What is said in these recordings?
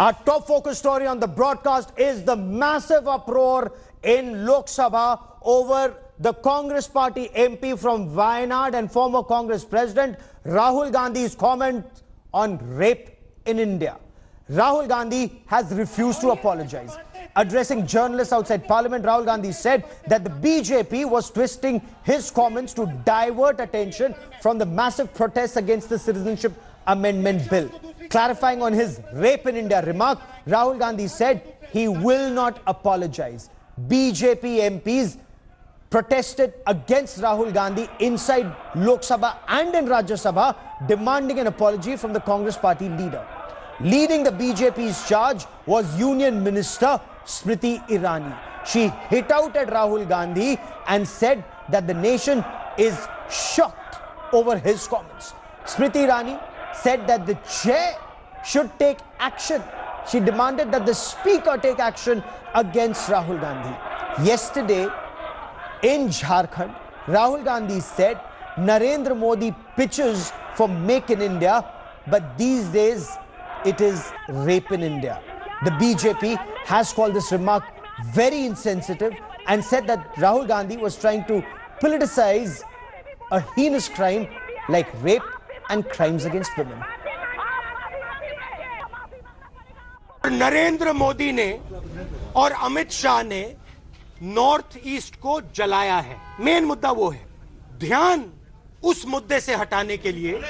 Our top focus story on the broadcast is the massive uproar in Lok Sabha over the Congress Party MP from Wayanad and former Congress President Rahul Gandhi's comment on rape in India. Rahul Gandhi has refused to apologize. Addressing journalists outside Parliament, Rahul Gandhi said that the BJP was twisting his comments to divert attention from the massive protests against the Citizenship Amendment Bill. Clarifying on his rape in India remark, Rahul Gandhi said he will not apologize. BJP MPs protested against Rahul Gandhi inside Lok Sabha and in Rajya Sabha, demanding an apology from the Congress Party leader. Leading the BJP's charge was Union Minister Smriti Irani. She hit out at Rahul Gandhi and said that the nation is shocked over his comments. Smriti Irani said that the chair should take action. She demanded that the speaker take action against Rahul Gandhi. Yesterday in Jharkhand, Rahul Gandhi said Narendra Modi pitches for Make in India, but these days it is rape in India. The BJP has called this remark very insensitive and said that Rahul Gandhi was trying to politicize a heinous crime like rape and crimes against women. Narendra Modi ने और अमित शाह ने north east को जलाया है। Main मुद्दा वो है। ध्यान उस मुद्दे से हटाने के लिए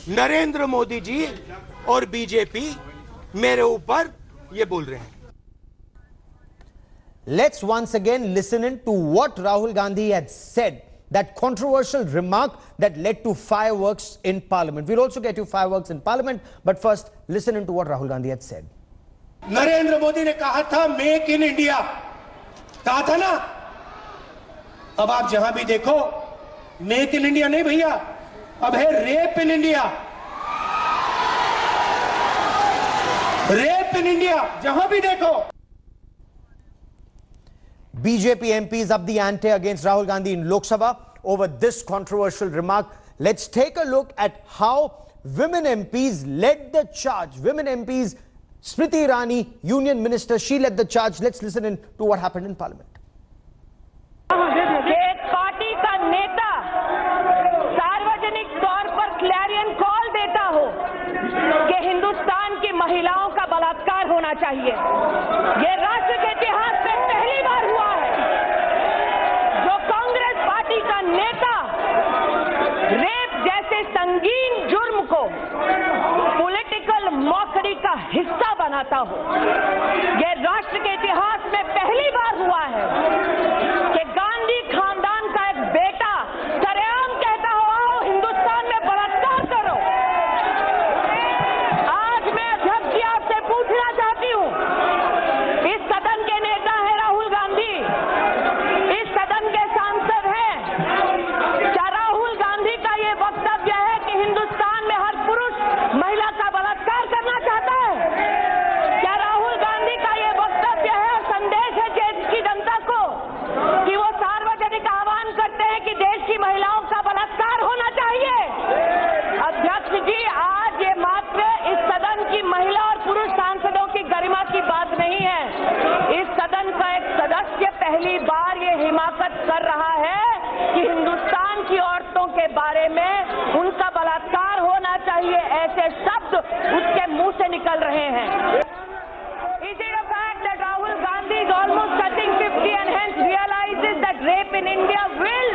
नरेंद्र मोदी जी और बीजेपी मेरे ऊपर ये बोल रहे हैं। Let's once again listen in to what Rahul Gandhi had said, that controversial remark that led to fireworks in Parliament. We'll also get you fireworks in Parliament, but first listen in to what Rahul Gandhi had said. Narendra Modi ने कहा था make in India, कहा था ना। अब आप जहां भी देखो मेक इन इंडिया नहीं भैया, अब है rape in India. Rape in India जहां भी देखो। BJP MPs up the ante against Rahul Gandhi in Lok Sabha over this controversial remark. Let's take a look at how women MPs led the charge. Women MPs, Smriti Irani, Union Minister, she led the charge. Let's listen in to what happened in Parliament. एक party का नेता सार्वजनिक तौर पर Clarion call देता हो कि हिंदुस्तान की महिलाओं का बलात्कार होना चाहिए। ये राष्ट्र के इतिहास में पहली बार हुआ है जो कांग्रेस पार्टी का नेता रेप जैसे संगीन जुर्म को पॉलिटिकल मॉकरी का हिस्सा बनाता हो। ये राष्ट्र के इतिहास में पहली बार हुआ है कि गांधी खानदान का एक बेटा सरेआम कहता हो आओ हिंदुस्तान में बलात्कार करो। आज मैं अध्यक्ष जी आपसे पूछना चाहती हूं, इस सदन के नेता है राहुल गांधी, इस सदन के सांसद हैं, क्या राहुल गांधी का ये वक्तव्य है कि हिंदुस्तान में हर पुरुष महिला का बलात्कार करना चाहता है? क्या राहुल गांधी का ये वक्तव्य है और संदेश है देश की जनता को कि वो सार्वजनिक आह्वान करते हैं कि देश की महिलाओं का बलात्कार होना चाहिए? अध्यक्ष जी, आज ये मात्र इस सदन की महिला और पुरुष सांसदों की गरिमा की बात नहीं है। इस सदन का एक सदस्य पहली बार ये हिमाकत कर रहा है कि हिंदुस्तान की औरतों के बारे में उनका बलात्कार होना चाहिए, ऐसे शब्द उसके मुंह से निकल रहे हैं। Is it a fact that Rahul Gandhi is almost touching 50 and hence realizes that rape in India will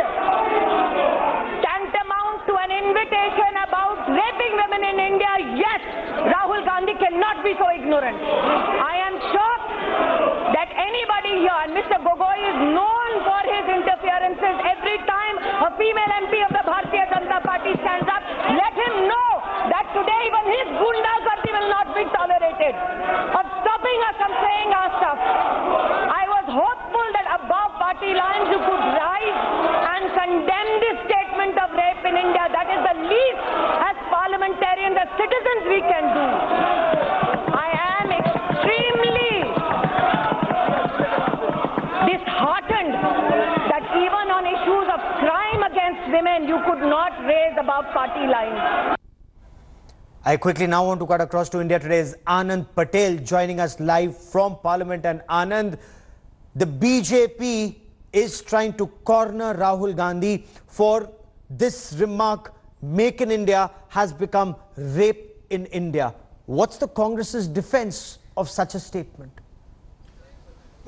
tantamount to an invitation about raping women in India? Yes, Rahul Gandhi cannot be so ignorant. I am shocked that anybody here, and Mr. Gogoi is known for his interferences every time a female MP of the Bharatiya Janata Party stands up, let him know that today even his gundagati will not be tolerated. Of stopping us from saying our stuff. I was hopeful that above party lines you could rise and condemn this statement of rape in India. That is the least as parliamentarians, as citizens we can do. I am extremely disheartened that even on issues of crime against women you could not raise above party lines. I quickly now want to cut across to India Today's Anand Patel joining us live from Parliament. And Anand, the BJP is trying to corner Rahul Gandhi for this remark, "Make in India has become rape in India." What's the Congress's defense of such a statement?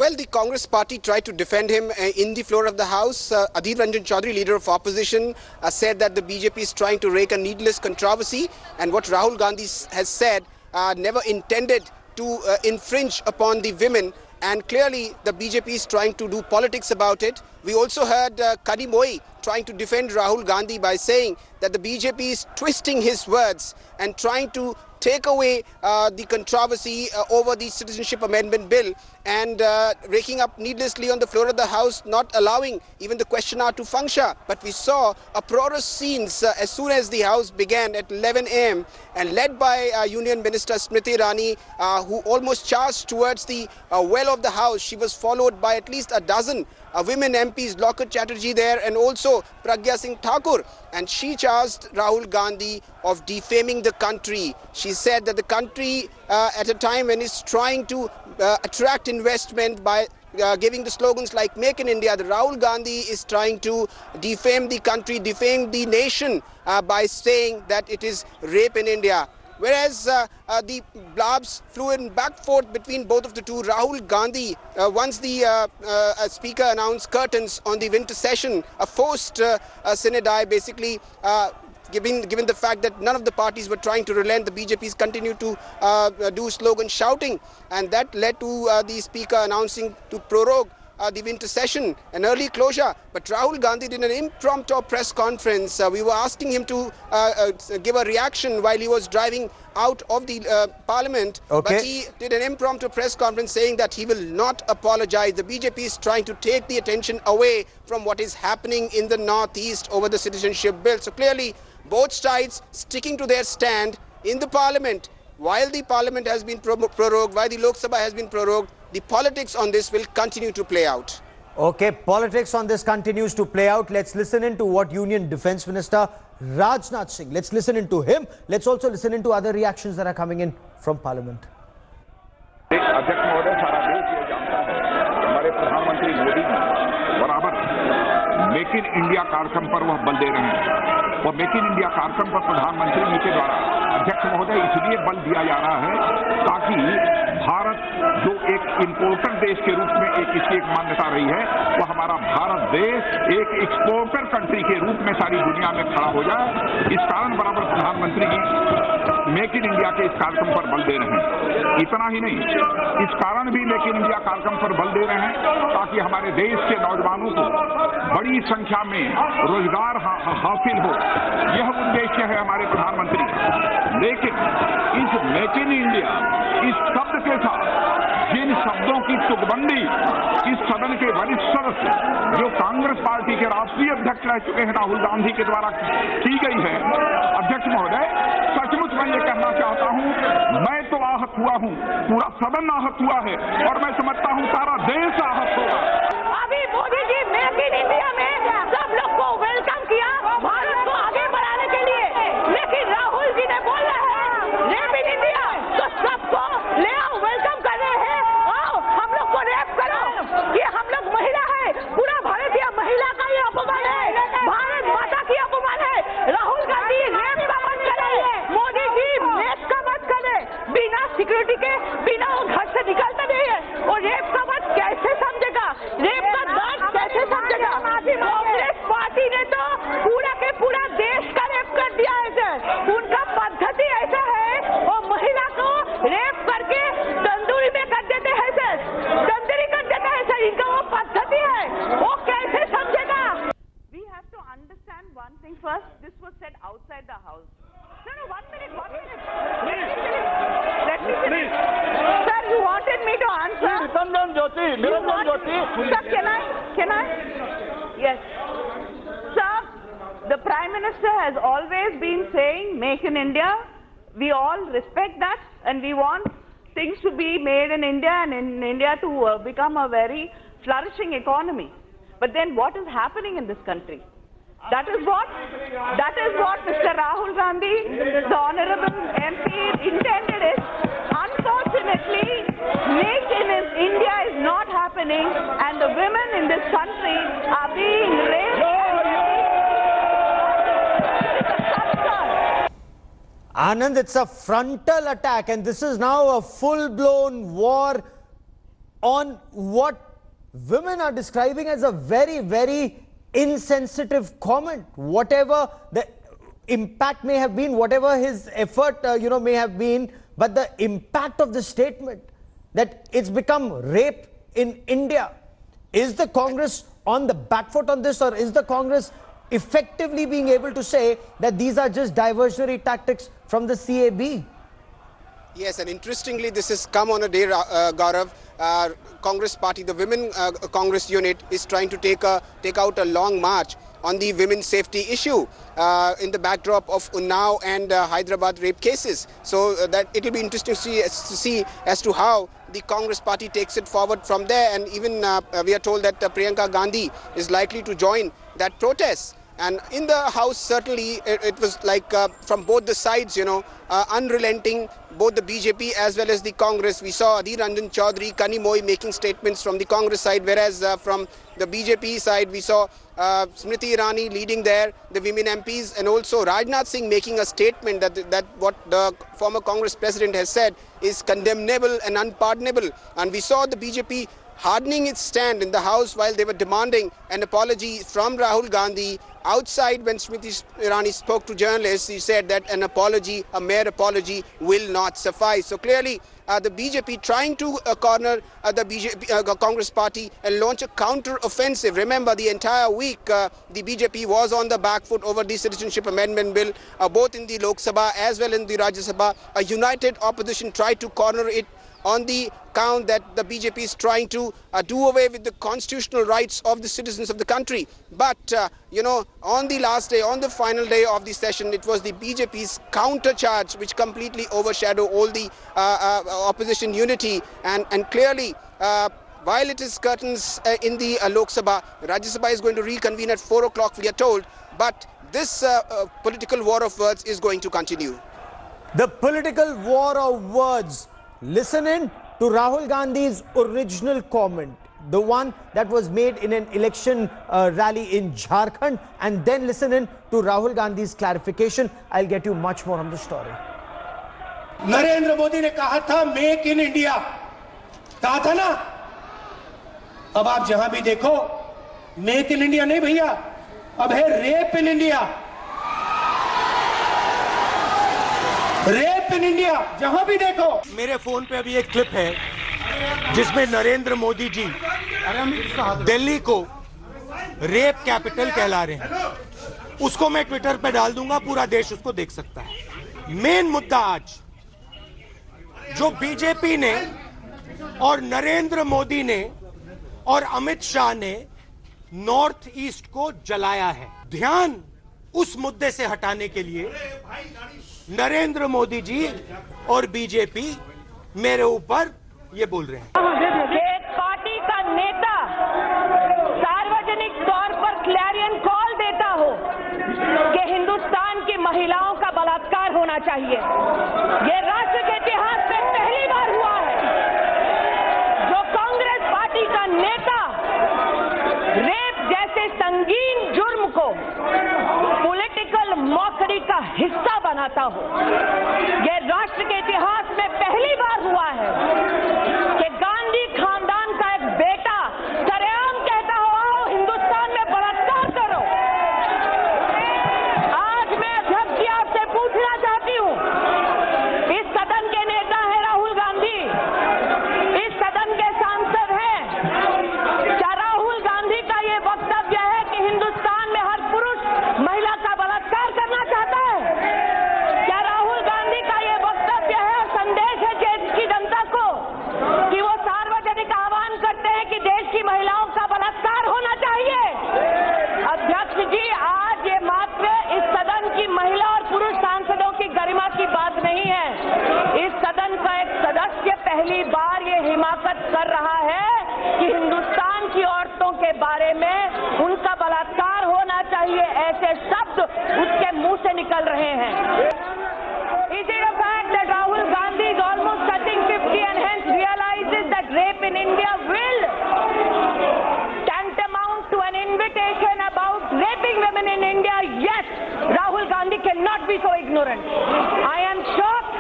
Well, the Congress party tried to defend him in the floor of the House. Adhir Ranjan Chaudhary, leader of opposition, said that the BJP is trying to rake a needless controversy, and what Rahul Gandhi has said never intended to infringe upon the women, and clearly the BJP is trying to do politics about it. We also heard Kadi Moi trying to defend Rahul Gandhi by saying that the BJP is twisting his words and trying to take away the controversy over the Citizenship Amendment Bill and raking up needlessly on the floor of the House, not allowing even the question hour to function. But we saw uproarious scenes as soon as the House began at 11 a.m. and led by Union Minister Smriti Irani, who almost charged towards the well of the House. She was followed by at least a dozen women MPs, Lokat Chatterjee there, and also Pragya Singh Thakur. And she charged Rahul Gandhi of defaming the country. She said that the country at a time when it's trying to attract investment by giving the slogans like "Make in India," the Rahul Gandhi is trying to defame the country, defame the nation by saying that it is rape in India. Whereas the blabs flew in back forth between both of the two. Rahul Gandhi, once the speaker announced curtains on the winter session, a forced sine die, basically given the fact that none of the parties were trying to relent, the BJP's continued to do slogan shouting, and that led to the speaker announcing to prorogue the winter session, an early closure. But Rahul Gandhi did an impromptu press conference. We were asking him to give a reaction while he was driving out of the parliament. Okay. But he did an impromptu press conference saying that he will not apologize. The BJP is trying to take the attention away from what is happening in the northeast over the citizenship bill. So clearly, both sides sticking to their stand in the parliament. While the parliament has been prorogued, while the Lok Sabha has been prorogued, the politics on this will continue to play out. Okay, politics on this continues to play out. Let's listen into what Union Defence Minister Rajnath Singh, let's listen into him. Let's also listen into other reactions that are coming in from Parliament. अध्यक्ष महोदय, सारा देश ये जानता है कि हमारे प्रधानमंत्री मोदी जी बराबर मेक इन इंडिया कार्यक्रम पर वह बल दे रहे हैं और मेक इन इंडिया कार्यक्रम पर प्रधानमंत्री जी के द्वारा अध्यक्ष महोदय इसलिए बल दिया जा रहा है ताकि भारत जो एक इम्पोर्टर देश के रूप में इसकी एक मान्यता रही है, वो हमारा भारत देश एक एक्सपोर्टर कंट्री के रूप में सारी दुनिया में खड़ा हो जाए। इस कारण बराबर प्रधानमंत्री जी मेक इन इंडिया के इस कार्यक्रम पर बल दे रहे हैं। इतना ही नहीं, इस कारण भी मेक इन इंडिया कार्यक्रम पर बल दे रहे हैं ताकि हमारे देश के नौजवानों को बड़ी संख्या में रोजगार हासिल हो। यह उद्देश्य है हमारे प्रधानमंत्री। लेकिन इस मेक इन इंडिया इस शब्द के साथ जिन शब्दों की तुकबंदी इस सदन के वरिष्ठ सदस्य जो कांग्रेस पार्टी के राष्ट्रीय अध्यक्ष रह चुके हैं राहुल गांधी के द्वारा की गई है, अध्यक्ष महोदय सचमुच मैं ये कहना चाहता हूं, मैं तो आहत हुआ हूं, पूरा सदन आहत हुआ है और मैं समझता हूं सारा देश आहत होगा। अभी Modi ji make in India में सब लोग को वेलकम किया भारत को आगे बढ़ाने के लिए, लेकिन राहुल जी ने बोल रहे हैं रेप इन इंडिया, तो सबको ले आओ, वेलकम कर रहे हैं, आओ हम लोग को रेप करो। ये हम लोग महिला है, पूरा भारतीय महिला का ये अपमान है, भारत माता की अपमान है। राहुल गांधी रेप का मत करे, मोदी जी रेप का मत करे, बिना सिक्योरिटी के बिना वो घर से निकलते नहीं है, और रेप का मत कैसे समझेगा, रेप का दर्द कैसे समझेगा। कांग्रेस पार्टी ने तो पूरा के पूरा देश का रेप कर दिया है सर, उनका पद्धति ऐसा है वो महिला को रेप करके तंदूरी में कर देते हैं सर, तंदूरी कर देते हैं सर, इनका वो पद्धति है, वो कैसे समझेगा। We have to understand one thing first. This was said outside the house. No, 1 minute. Let me finish. Sir, you wanted me to answer. Niranjan Jyoti. Sir, can I? Yes. Sir, the Prime Minister has always been saying make in India. We all respect that and we want things to be made in India and in India to become a very flourishing economy. But then what is happening in this country? That is what Mr. Rahul Gandhi, the Honorable MP, intended it. Unfortunately, Make in India is not happening, and the women in this country are being raped. Anand, it's a frontal attack, and this is now a full-blown war on what women are describing as a very, very insensitive comment. Whatever the impact may have been, whatever his effort, may have been, but the impact of the statement that it's become rape in India. Is the Congress on the back foot on this, or is the Congress effectively being able to say that these are just diversionary tactics from the CAB? Yes, and interestingly, this has come on a day, Gaurav. Congress party, the Women Congress unit, is trying to take out a long march on the women's safety issue in the backdrop of Unnao and Hyderabad rape cases. So that it will be interesting to see as to how the Congress party takes it forward from there. And even we are told that Priyanka Gandhi is likely to join that protest. And in the House, certainly, it was like from both the sides, unrelenting, both the BJP as well as the Congress. We saw Adhir Ranjan Chaudhary, Kani Moi making statements from the Congress side, whereas from the BJP side, we saw Smriti Irani leading there, the women MPs, and also Rajnath Singh making a statement that what the former Congress president has said is condemnable and unpardonable. And we saw the BJP hardening its stand in the House while they were demanding an apology from Rahul Gandhi. Outside, when Smriti Irani spoke to journalists, he said that an apology, a mere apology, will not suffice. So clearly, the BJP trying to corner the Congress party and launch a counter-offensive. Remember, the entire week, the BJP was on the back foot over the Citizenship Amendment Bill, both in the Lok Sabha as well in the Rajya Sabha. A united opposition tried to corner it on the count that the BJP is trying to do away with the constitutional rights of the citizens of the country. But, on the last day, on the final day of the session, it was the BJP's counter-charge which completely overshadowed all the opposition unity. And clearly, while it is curtains in the Lok Sabha, Rajya Sabha is going to reconvene at 4 o'clock, we are told. But this political war of words is going to continue. The political war of words. Listen in to Rahul Gandhi's original comment, the one that was made in an election rally in Jharkhand, and then listen in to Rahul Gandhi's clarification. I'll get you much more on the story. Narendra Modi ने कहा था make in India, कहा था ना। अब आप जहां भी देखो मेक इन इंडिया नहीं भैया, अब है rape in India. Rape in India, जहां भी देखो। मेरे फोन पे अभी एक क्लिप है जिसमें नरेंद्र मोदी जी दिल्ली को रेप कैपिटल कहला रहे हैं। उसको मैं ट्विटर पे डाल दूंगा, पूरा देश उसको देख सकता है। मेन मुद्दा आज जो बीजेपी ने और नरेंद्र मोदी ने और अमित शाह ने नॉर्थ ईस्ट को जलाया है, ध्यान उस मुद्दे से हटाने के लिए नरेंद्र मोदी जी और बीजेपी मेरे ऊपर ये बोल रहे हैं। एक पार्टी का नेता सार्वजनिक तौर पर क्लैरियन कॉल देता हो कि हिंदुस्तान की महिलाओं का बलात्कार होना चाहिए, ये राष्ट्र के इतिहास में पहली बार हुआ है। जो कांग्रेस पार्टी का नेता रेप जैसे संगीन जुर्म को पॉलिटिकल मॉकरी का हिस्सा बनाता हो, यह राष्ट्र के इतिहास में पहली बार हुआ है कि गांधी खानदान का एक बेटा सरेआम कहता हो आओ हिंदुस्तान में बलात्कार करो। आज मैं अध्यक्ष जी आपसे पूछना चाहती हूं, इस सदन के नेता है राहुल गांधी, इस सदन के सांसद हैं, क्या राहुल गांधी का यह वक्तव्य है कि हिंदुस्तान में हर पुरुष महिला का बलात्कार करना चाहता है? क्या राहुल गांधी का यह वक्तव्य है और संदेश है देश की जनता को कि वो सार्वजनिक आह्वान करते हैं कि देश की महिलाओं का बलात्कार होना चाहिए? अध्यक्ष जी, आज ये मात्र इस सदन की महिला और पुरुष सांसदों की गरिमा की बात नहीं है। इस सदन का एक सदस्य पहली बार ये हिमाकत कर रहा है कि हिंदुस्तान की औरतों के बारे में उनका बलात्कार होना होना चाहिए, ऐसे शब्द उसके मुंह से निकल रहे हैं। Is it a fact that Rahul Gandhi is almost touching 50 and hence realizes that rape in India will tantamount to an invitation about raping women in India? Yes, Rahul Gandhi cannot be so ignorant. I am shocked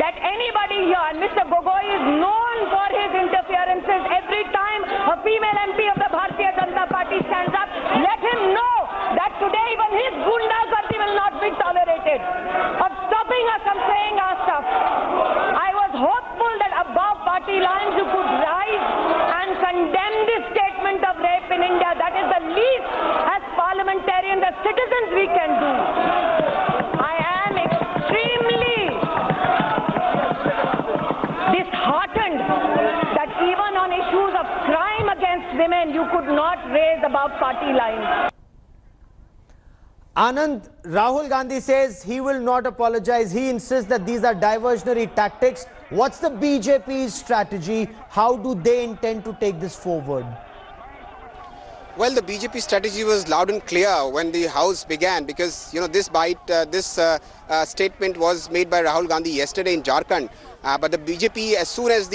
that anybody here, and Mr. Gogoi is known for his interferences every time a female MP of the Bharatiya Janata Party stands up, let him know that today even his gundagardi will not be tolerated. Of stopping us from saying our stuff. I was hopeful that above party lines you could rise and condemn this statement of rape in India. That is the least as parliamentarians, as citizens we can do. I am extremely disheartened that even on issues of crime against women you could not raise above party lines. Anand, Rahul Gandhi says he will not apologize. He insists that these are diversionary tactics. What's the BJP's strategy? How do they intend to take this forward? Well, the BJP strategy was loud and clear when the House began, because this statement was made by Rahul Gandhi yesterday in Jharkhand. But the BJP, as soon as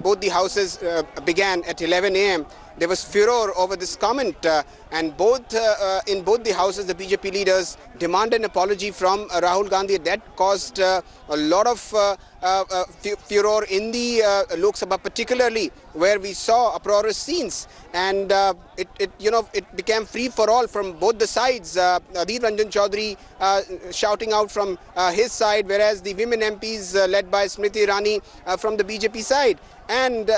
both the houses began at 11 a.m., there was furor over this comment, and in both the houses, the BJP leaders demanded an apology from Rahul Gandhi. That caused a lot of furor in the Lok Sabha, particularly where we saw uproarious scenes, and it became free for all from both the sides. Adhir Ranjan Chaudhary shouting out from his side, whereas the women MPs led by Smriti Irani from the BJP side. And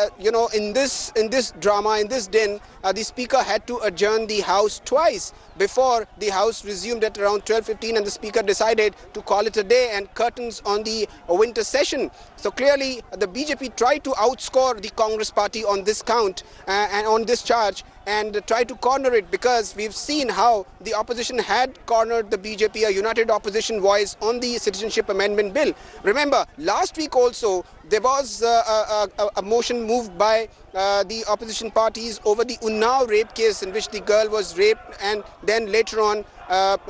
in this drama, in this din, the speaker had to adjourn the House twice before the House resumed at around 12:15, and the speaker decided to call it a day and curtains on the winter session. So clearly the BJP tried to outscore the Congress party on this count and on this charge, and try to corner it, because we've seen how the opposition had cornered the BJP, a united opposition voice on the Citizenship Amendment Bill. Remember, last week also there was a motion moved by the opposition parties over the Unnao rape case, in which the girl was raped and then later on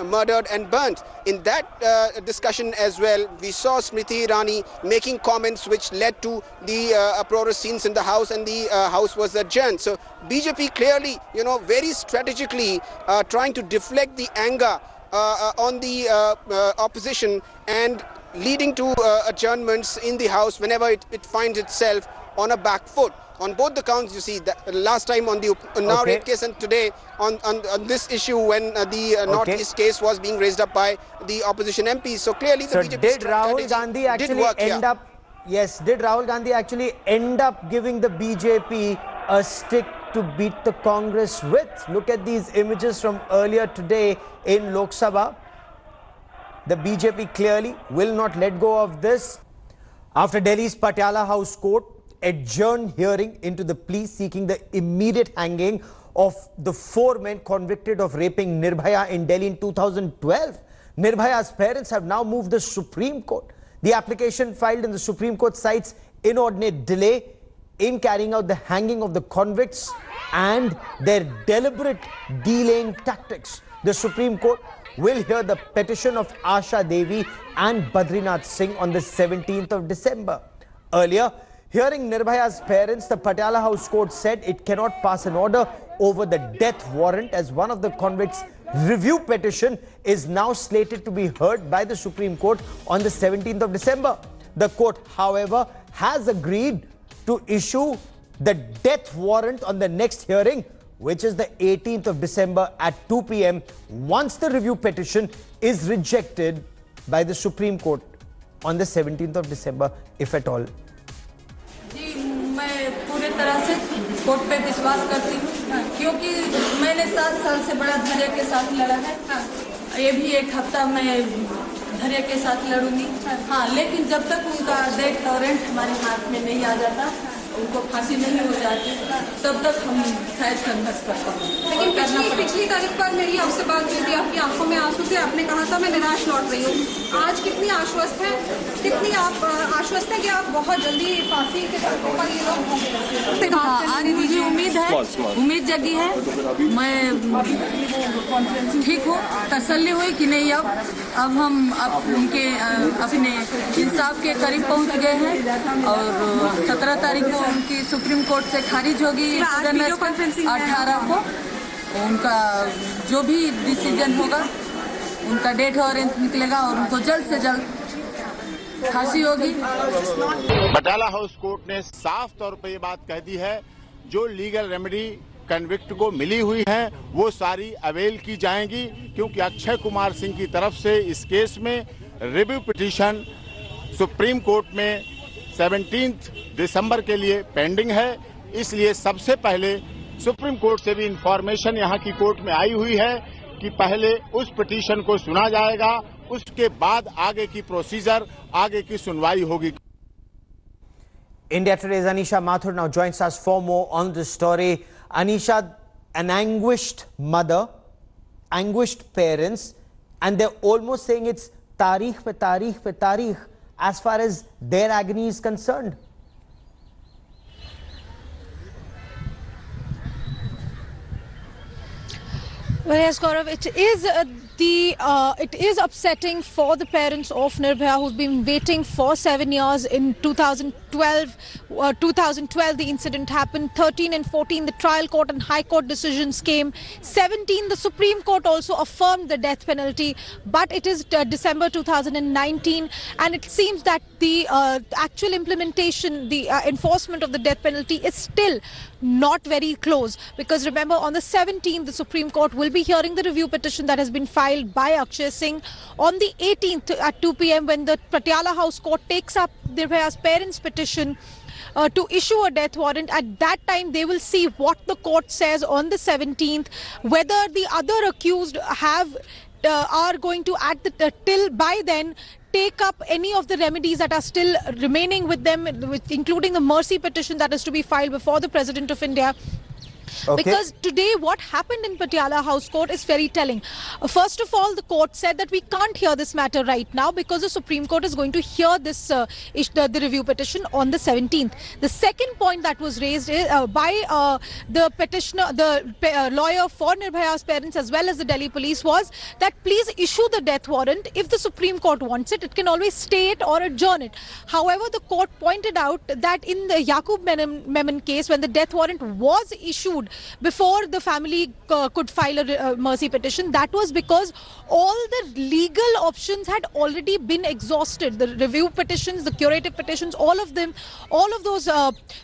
murdered and burnt. In that discussion as well, we saw Smriti Irani making comments which led to the uproarious scenes in the House, and the House was adjourned. So BJP clearly, very strategically trying to deflect the anger on the opposition and leading to adjournments in the House whenever it finds itself on a back foot. On both the counts, you see, that last time on the Unnao rape case, and today on this issue when the Northeast case was being raised up by the opposition MPs. So clearly the BJP did Rahul Gandhi actually end up? Yes, did Rahul Gandhi actually end up giving the BJP a stick to beat the Congress with? Look at these images from earlier today in Lok Sabha. The BJP clearly will not let go of this. After Delhi's Patiala House Court adjourned hearing into the plea seeking the immediate hanging of the 4 men convicted of raping Nirbhaya in Delhi in 2012. Nirbhaya's parents have now moved the Supreme Court. The application filed in the Supreme Court cites inordinate delay in carrying out the hanging of the convicts and their deliberate delaying tactics. The Supreme Court will hear the petition of Asha Devi and Badrinath Singh on the 17th of December. Earlier, hearing Nirbhaya's parents, the Patiala House Court said it cannot pass an order over the death warrant, as one of the convicts' review petition is now slated to be heard by the Supreme Court on the 17th of December. The court, however, has agreed to issue the death warrant on the next hearing, which is the 18th of December at 2 p.m. once the review petition is rejected by the Supreme Court on the 17th of December, if at all. मैं पूरे तरह से court पे विश्वास करती हूँ, क्योंकि मैंने 7 साल से बड़ा धैर्य के साथ लड़ा है। ये भी 1 हफ्ता मैं धैर्य के साथ लड़ूंगी। हाँ, लेकिन जब तक उनका डेथ वारंट हमारे हाथ में नहीं आ जाता, उनको फांसी नहीं हो जाती तब तक हम शायद संघर्ष कर पाएंगे। लेकिन पिछली तारीख पर मेरी आपसे बात हुई थी, आपकी आंखों में आंसू थे, आपने कहा था मैं निराश लौट रही हूँ। आज कितनी आश्वस्त हैं, कितनी आप आश्वस्त हैं कि आप बहुत जल्दी फांसी के पर ये लोग होंगे? आज मुझे उम्मीद जगी है, मैं ठीक हूँ, तसल्ली हुई कि नहीं अब हम उनके अपने इंसाफ के करीब पहुँच गए हैं और 17 तारीख को उनकी सुप्रीम कोर्ट से खारिज होगी, 18 को उनका जो भी डिसीजन होगा उनका डेट और निकलेगा और उनको जल्द से जल्द फांसी होगी। पटियाला हाउस कोर्ट ने साफ तौर पर ये बात कह दी है, जो लीगल रेमेडी कन्विक्ट को मिली हुई है वो सारी अवेल की जाएंगी, क्योंकि अक्षय कुमार सिंह की तरफ से इस केस में रिव्यू पिटीशन सुप्रीम कोर्ट में 17 दिसंबर के लिए पेंडिंग है। इसलिए सबसे पहले सुप्रीम कोर्ट से भी इंफॉर्मेशन यहाँ की कोर्ट में आई हुई है कि पहले उस पिटीशन को सुना जाएगा, उसके बाद आगे की प्रोसीजर, आगे की सुनवाई होगी। India Today's Anisha Mathur now joins us for more on this story. Anisha, an anguished mother, anguished parents, and they're almost saying it's tarikh pe tarikh pe tarikh as far as their agony is concerned. Well, yes, Gaurav, it is upsetting for the parents of Nirbhaya, who've been waiting for 7 years. In 2012, the incident happened. 13 and 14, the trial court and high court decisions came. 17, the Supreme Court also affirmed the death penalty. But it is December 2019, and it seems that the actual implementation, the enforcement of the death penalty is still not very close. Because remember, on the 17th, the Supreme Court will be hearing the review petition that has been filed by Akshay Singh. On the 18th at 2 p.m, when the Patiala House Court takes up Nirbhaya's parents' petition to issue a death warrant, at that time they will see what the court says on the 17th, whether the other accused are going to till by then take up any of the remedies that are still remaining with them, including the mercy petition that is to be filed before the President of India. Okay. Because today what happened in Patiala House Court is very telling. First of all, the court said that we can't hear this matter right now because the Supreme Court is going to hear this the review petition on the 17th. The second point that was raised is, by the petitioner, the lawyer for Nirbhaya's parents as well as the Delhi police, was that please issue the death warrant. If the Supreme Court wants it, it can always stay it or adjourn it. However, the court pointed out that in the Yaqub Memon case, when the death warrant was issued before the family could file a mercy petition, that was because all the legal options had already been exhausted. The review petitions, the curative petitions, all of those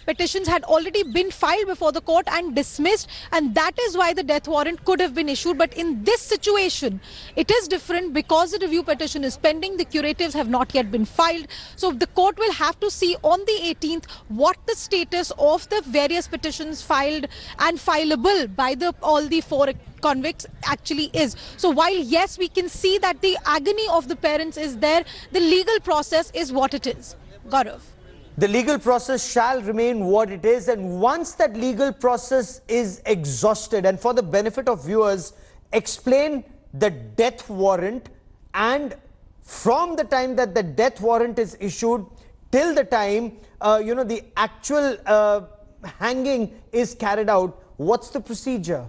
petitions had already been filed before the court and dismissed, and that is why the death warrant could have been issued. But in this situation, it is different because the review petition is pending, the curatives have not yet been filed. So the court will have to see on the 18th what the status of the various petitions filed and fileable by all the four convicts actually is. So while yes, we can see that the agony of the parents is there, the legal process is what it is. Gaurav. The legal process shall remain what it is, and once that legal process is exhausted, and for the benefit of viewers, explain the death warrant, and from the time that the death warrant is issued till the time the actual hanging is carried out, what's the procedure?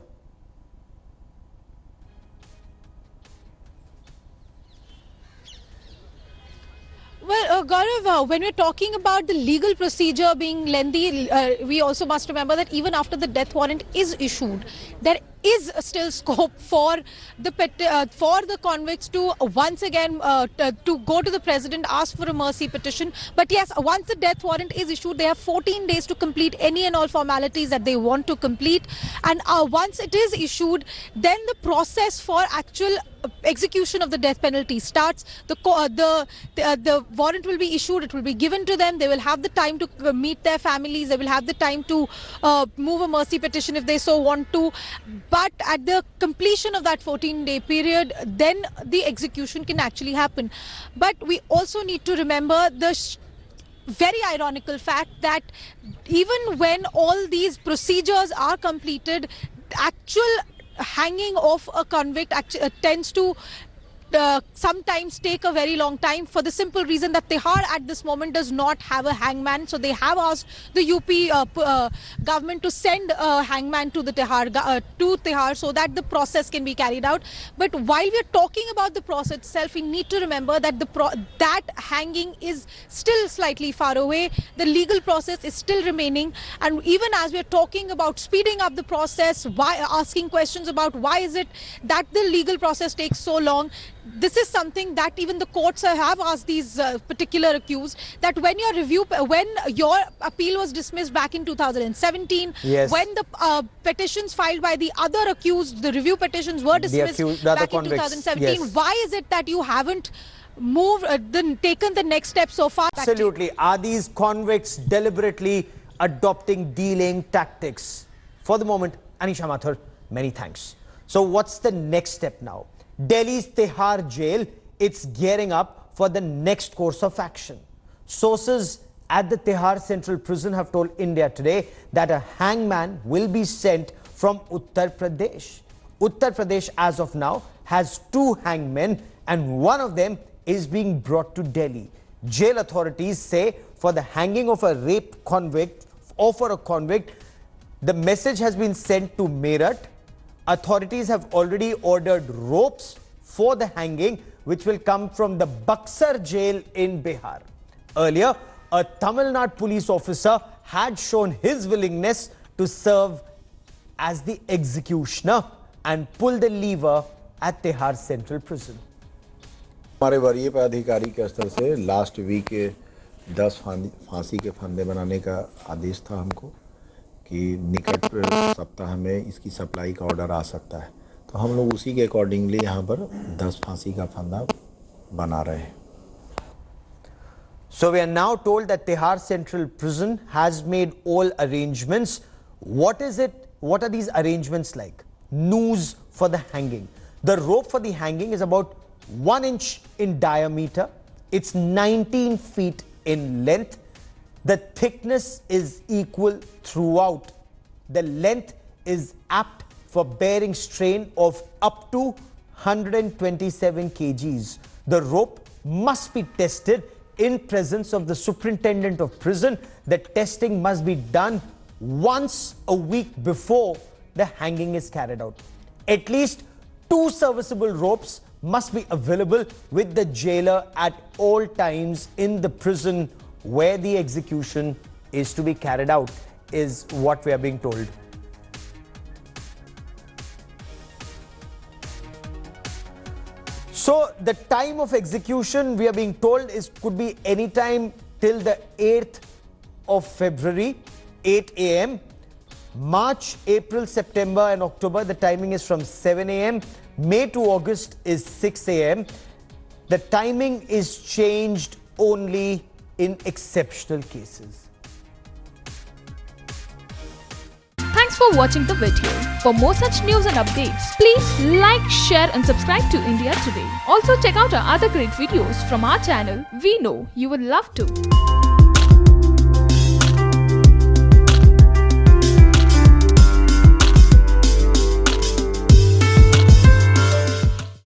Well, Gaurav, when we're talking about the legal procedure being lengthy, we also must remember that even after the death warrant is issued, there is still scope for the convicts to once again to go to the president, ask for a mercy petition. But yes, once the death warrant is issued, they have 14 days to complete any and all formalities that they want to complete. And once it is issued, then the process for actual execution of the death penalty starts. The warrant will be issued, it will be given to them, they will have the time to meet their families, they will have the time to move a mercy petition if they so want to. But at the completion of that 14-day period, then the execution can actually happen. But we also need to remember the very ironical fact that even when all these procedures are completed, actual hanging of a convict tends to sometimes take a very long time, for the simple reason that Tihar at this moment does not have a hangman. So they have asked the UP government to send a hangman to the Tihar so that the process can be carried out. But while we're talking about the process itself, we need to remember that that hanging is still slightly far away. The legal process is still remaining, and even as we're talking about speeding up the process, asking questions about why is it that the legal process takes so long, this is something that even the courts have asked these particular accused, that when your appeal was dismissed back in 2017, yes, when the petitions filed by the other accused, the review petitions were dismissed back in 2017, yes, why is it that you haven't taken the next step so far? Absolutely. Are these convicts deliberately adopting dealing tactics? For the moment, Anisha Mathur, many thanks. So what's the next step now? Delhi's Tihar jail, it's gearing up for the next course of action. Sources at the Tihar Central Prison have told India Today that a hangman will be sent from Uttar Pradesh. Uttar Pradesh, as of now, has 2 hangmen, and one of them is being brought to Delhi. Jail authorities say for the hanging of a rape convict or for a convict, the message has been sent to Meerut. Authorities have already ordered ropes for the hanging, which will come from the Buxar jail in Bihar. Earlier, a Tamil Nadu police officer had shown his willingness to serve as the executioner and pull the lever at Tihar Central Prison. हमारे वरीय पदाधिकारी के स्तर से last week 10 फांसी के फंदे बनाने का आदेश था हमको कि निकट सप्ताह में इसकी सप्लाई का ऑर्डर आ सकता है, तो हम लोग उसी के अकॉर्डिंगली यहाँ पर 10 फांसी का फंदा बना रहे हैं. So we are now told that Tihar Central Prison has made all arrangements. What is it? What are these arrangements like? Noose for the hanging. The rope for the hanging is about 1 inch in diameter. It's 19 feet in length. The thickness is equal throughout. The length is apt for bearing strain of up to 127 kgs. The rope must be tested in presence of the superintendent of prison. The testing must be done once a week before the hanging is carried out. At least 2 serviceable ropes must be available with the jailer at all times in the prison where the execution is to be carried out, is what we are being told. So the time of execution, we are being told, could be any time till the 8th of February, 8 a.m. March, April, September and October, the timing is from 7 a.m. May to August is 6 a.m. The timing is changed only in exceptional cases. Thanks for watching the video. For more such news and updates, please like, share and subscribe to India Today. Also check out our other great videos from our channel. We know you will love to.